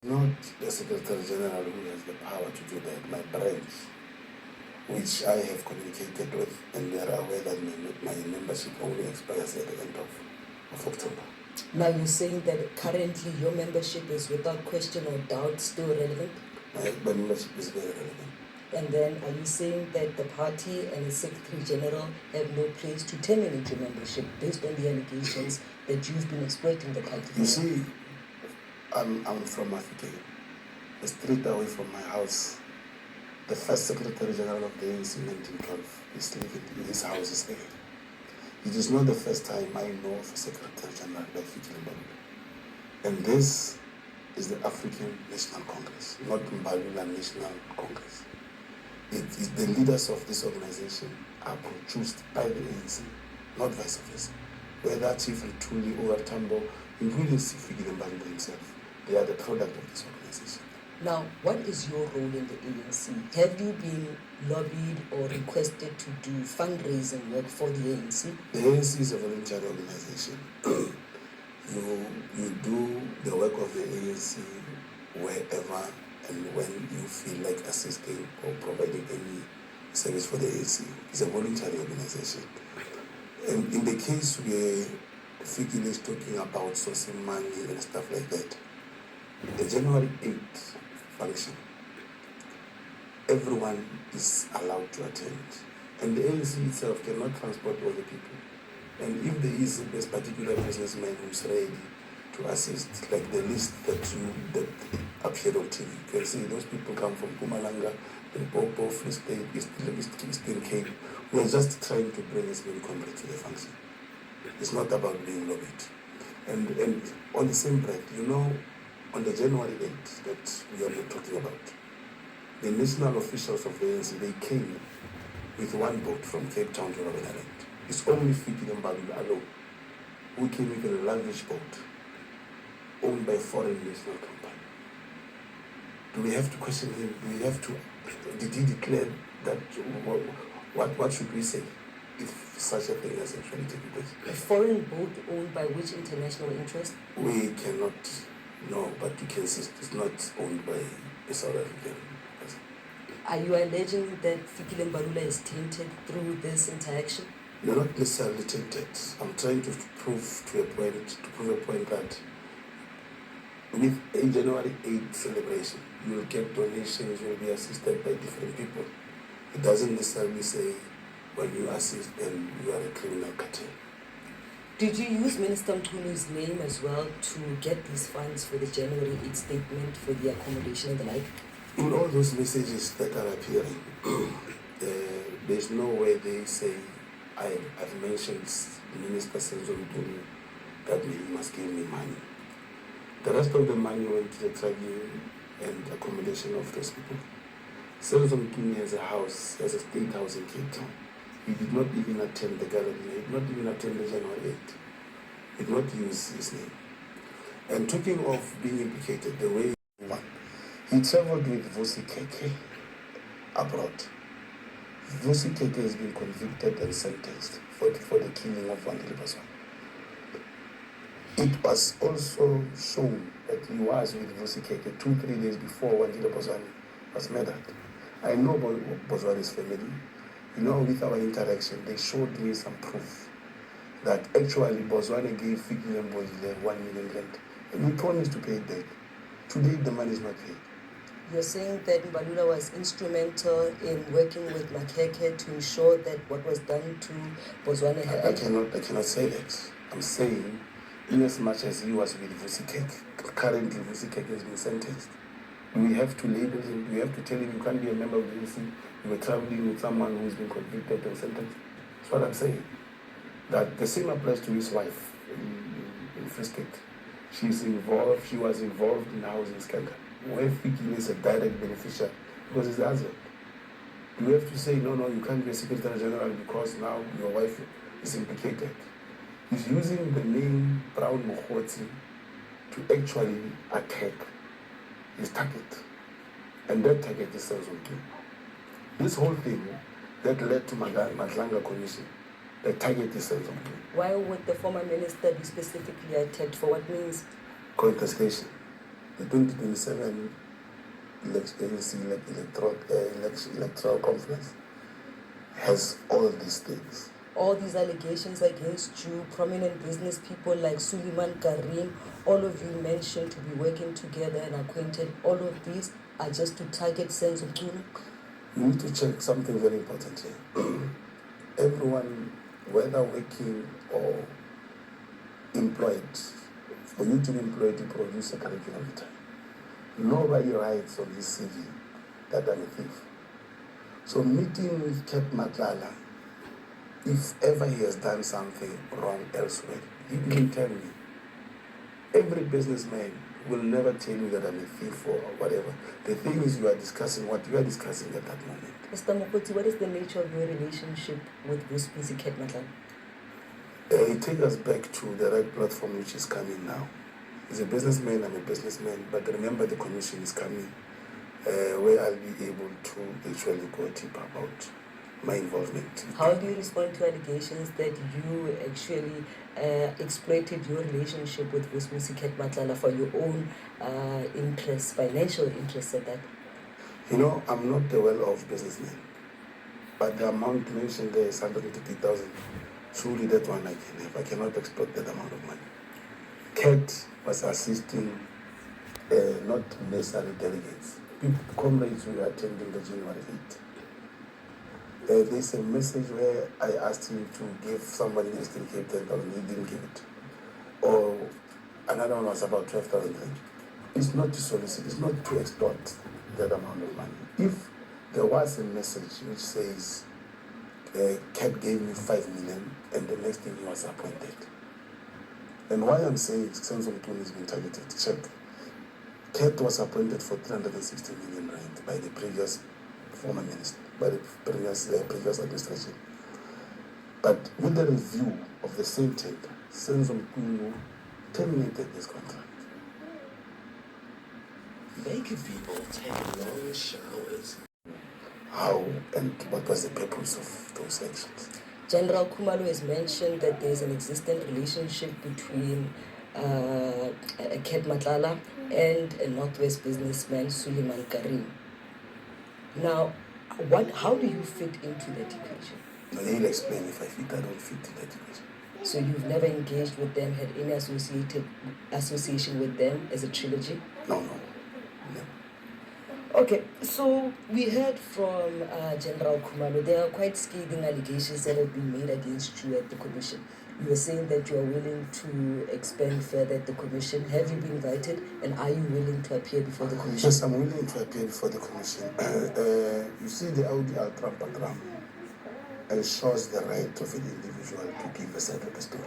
Not the Secretary General who has the power to do that. My branch, which I have communicated with, and they are aware that my membership only expires at the end of October. Now you're saying that currently your membership is without question or doubt still relevant? My membership is very relevant. And then are you saying that the party and the Secretary General have no place to terminate your membership based on the allegations that you've been exploiting the party? You see, I'm from Africa, a street away from my house. The first Secretary General of the ANC in 1912 is living in his house is there. It is not the first time I know of a Secretary General like Fikile Mbalulas. And this is the African National Congress, not Mbalula National Congress. The leaders of this organization are produced by the ANC, not vice versa. Whether Chief Rituli or Tambo, including Fikile Mbalulas himself, they are the product of this organization. Now, what is your role in the ANC? Have you been lobbied or requested to do fundraising work for the ANC? The ANC is a voluntary organization. You do the work of the ANC wherever and when you feel like assisting or providing any service for the ANC. It's a voluntary organization. And in the case where Fikile is talking about sourcing money and stuff like that, the January 8th function, everyone is allowed to attend. And the ANC itself cannot transport all the people. And if there is a particular businessman who's ready to assist, like the list that appeared on TV, you can see those people come from Mpumalanga, Limpopo, Free State, Eastern Cape. We're just trying to bring as many comrades to the function. It's not about being lobbied. And on the same breath, you know, on the January 8th that we are talking about, the national officials of the ANC, they came with one boat from Cape Town to Robben Island. It's only Fikile Mbalulas alone who came with a luggage boat owned by a foreign national company. Do we have to question him? Do we have to? Did he declare that? What should we say if such a thing has actually taken place? A foreign boat owned by which international interest? We cannot know, but you can see it's not owned by a South African person. Are you alleging that Fikile Mbalulas is tainted through this interaction? You're not necessarily tainted. I'm trying to prove a point that with a January 8th celebration, you will get donations, you will be assisted by different people. It doesn't necessarily say when you assist then you are a criminal cartel. Did you use Minister Mkhulu's name as well to get these funds for the January 8th statement for the accommodation and the like? In all those messages that are appearing, there's no way they say I've mentioned Minister Mkhulu that he must give me money. The rest of the money went to the traveling and accommodation of those people. Mkhulu has a house, has a state house in Cape Town. He did not even attend the gathering. He did not even attend the January 8th. He did not use his name. And talking of being implicated, the way he traveled with Vusi Keke abroad. Vusi Keke has been convicted and sentenced for the killing of Wandile Bozwane. It was also shown that he was with Vusi Keke 2-3 days before Wandile Bozwane was murdered. I know Bozwane's family. You know, with our interaction, they showed me some proof that actually Bozwane gave Fikile Mbalulas 1 million rand. And he promised to pay it back. Today, the money is not paid. You're saying that Mbalulas was instrumental in working with Makeke to ensure that what was done to Bozwane happened? I cannot say that. I'm saying, in as much as he was with Vusi Keke, currently Vusi Keke has been sentenced. We have to label him, we have to tell him you can't be a member of the ANC. You were traveling with someone who's been convicted and sentenced. That's what I'm saying. That the same applies to his wife in Free State. She was involved in the housing scandal, where Fikile is a direct beneficiary because he's the husband. Do we have to say, no, you can't be a Secretary General because now your wife is implicated? He's using the name Brown Mokgotsi to actually attack his target. And that target is Mkhulu. This whole thing that led to Madlanga Commission, the target is Mkhulu. Why would the former minister be specifically attacked? For what means? Contestation. The 2027 electoral conference has all these things. All these allegations against you, prominent business people like Suleiman Karim, all of you mentioned to be working together and acquainted, all of these are just to target Senzo Mchunu? You need to check something very important here. Everyone, whether working or employed, for you to be employed, you produce a curriculum vitae. Nobody writes on his CV that I'm a thief. So meeting with Ket Matlala, if ever he has done something wrong elsewhere, he didn't tell me. Every businessman will never tell you that I'm a thief or whatever. The thing is, you are discussing what you are discussing at that moment. Mr. Mokgotsi, what is the nature of your relationship with this busy Ket Matlala? It takes us back to the right platform which is coming now. He's a businessman, I'm a businessman, but remember the commission is coming where I'll be able to actually go deep about my involvement. How do you respond to allegations that you actually exploited your relationship with Busmusi Ket Matlala for your own interests, financial interests at that? You know, I'm not a well-off businessman, but the amount mentioned there is 150,000. Truly, that one I can have. I cannot exploit that amount of money. Ket was assisting not necessarily delegates, comrades who were attending the January 8th. There's a message where I asked him to give somebody in Eastern Cape 10,000, he didn't give it. Or another one was about 12,000. It's not to solicit, it's not to extort that amount of money. If there was a message which says, Ket gave me 5 million and the next thing he was appointed. And why I'm saying Senzo Mchunu has been targeted, check. Ket was appointed for 360 million rand by the previous former minister, by the previous administration. But with the review of the same tender, Senzo Mchunu terminated this contract. Making people take long showers. How and what was the purpose of those actions? General Khumalo has mentioned that there's an existing relationship between Ket Matlala and a Northwest businessman, Suleiman Karim. Now, how do you fit into that equation? No, he'll explain if I fit, I don't fit in that equation. So you've never engaged with them, had any association with them as a trilogy? No. Okay, so we heard from General Khumalo, there are quite scathing allegations that have been made against you at the commission. You were saying that you are willing to expand further at the commission. Have you been invited, and are you willing to appear before the commission? Yes, I'm willing to appear before the commission. You see, the Audi Ultra program ensures the right of an individual to give a side of the story.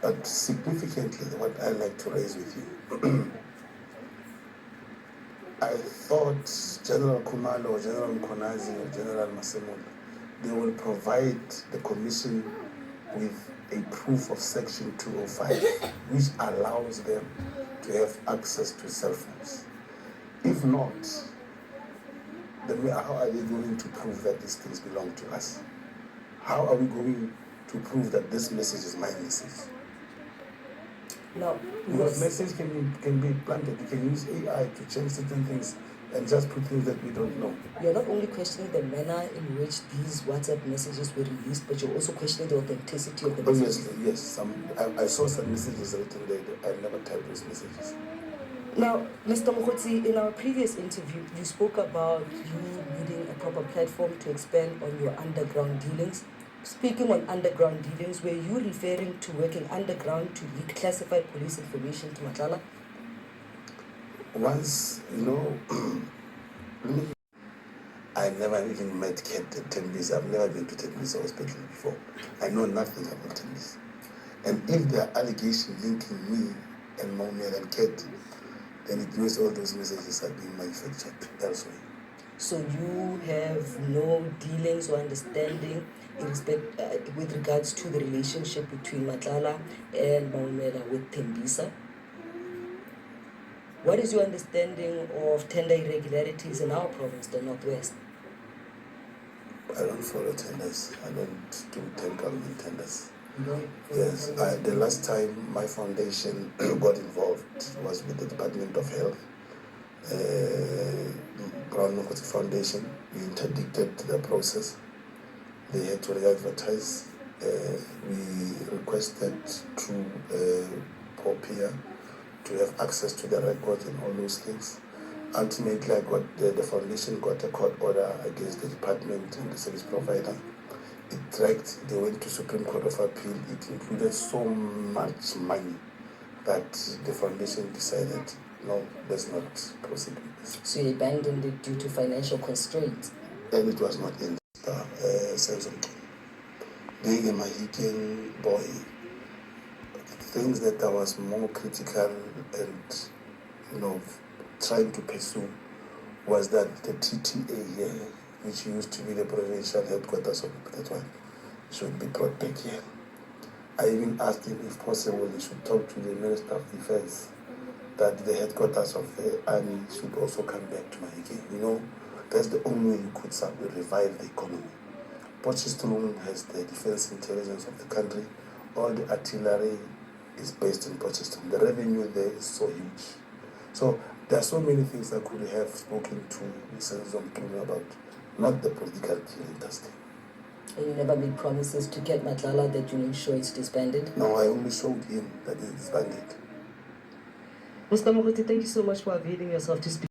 But significantly, what I like to raise with you, I thought General Khumalo or General Mkonazi or General Masemola, they will provide the commission with a proof of Section 205, which allows them to have access to cell phones. If not, then how are they going to prove that these things belong to us? How are we going to prove that this message is my message? No, because message can be planted. You can use AI to change certain things and just put things that we don't know. You're not only questioning the manner in which these WhatsApp messages were released, but you're also questioning the authenticity of the messages. Obviously, yes. I saw some messages written there. I never typed those messages. Now, Mr. Mokgotsi, in our previous interview, you spoke about you needing a proper platform to expand on your underground dealings. Speaking on underground dealings, were you referring to working underground to leak classified police information to Matlala? Once, I never even met Ket at Tembisa. I've never been to Tembisa Hospital before. I know nothing about Tembisa. And if there are allegations linking me and Mohamed and Ket, then it means all those messages are being manufactured elsewhere. So you have no dealings or understanding with regards to the relationship between Matlala and Maumela with Tembisa? What is your understanding of tender irregularities in our province, the Northwest? I don't follow tenders. I don't do government tenders. Yes, the last time my foundation got involved was with the Department of Health. Mokgotsi Foundation, we interdicted the process. They had to re-advertise. We requested through Popia to have access to the records and all those things. Ultimately, the foundation got a court order against the department and the service provider. It dragged, they went to Supreme Court of Appeal. It included so much money that the foundation decided, no, let's not proceed with this. So you abandoned it due to financial constraints? And it was not in the sense of being a Mahican boy. Things that I was more critical and trying to pursue was that the TTA here, which used to be the provincial headquarters of that one, should be brought back here. I even asked him if possible he should talk to the Minister of Defense that the headquarters of the army should also come back to Mahike. That's the only way you could revive the economy. Potchefstroom has the defense intelligence of the country. All the artillery is based in Potchefstroom. The revenue there is so huge. So there are so many things I could have spoken to Mr. Zompumi about, not the political industry. And you never made promises to get Matlala that you'll ensure it's disbanded? No, I only showed him that it's disbanded. Mr. Mokgotsi, thank you so much for availing yourself to speak.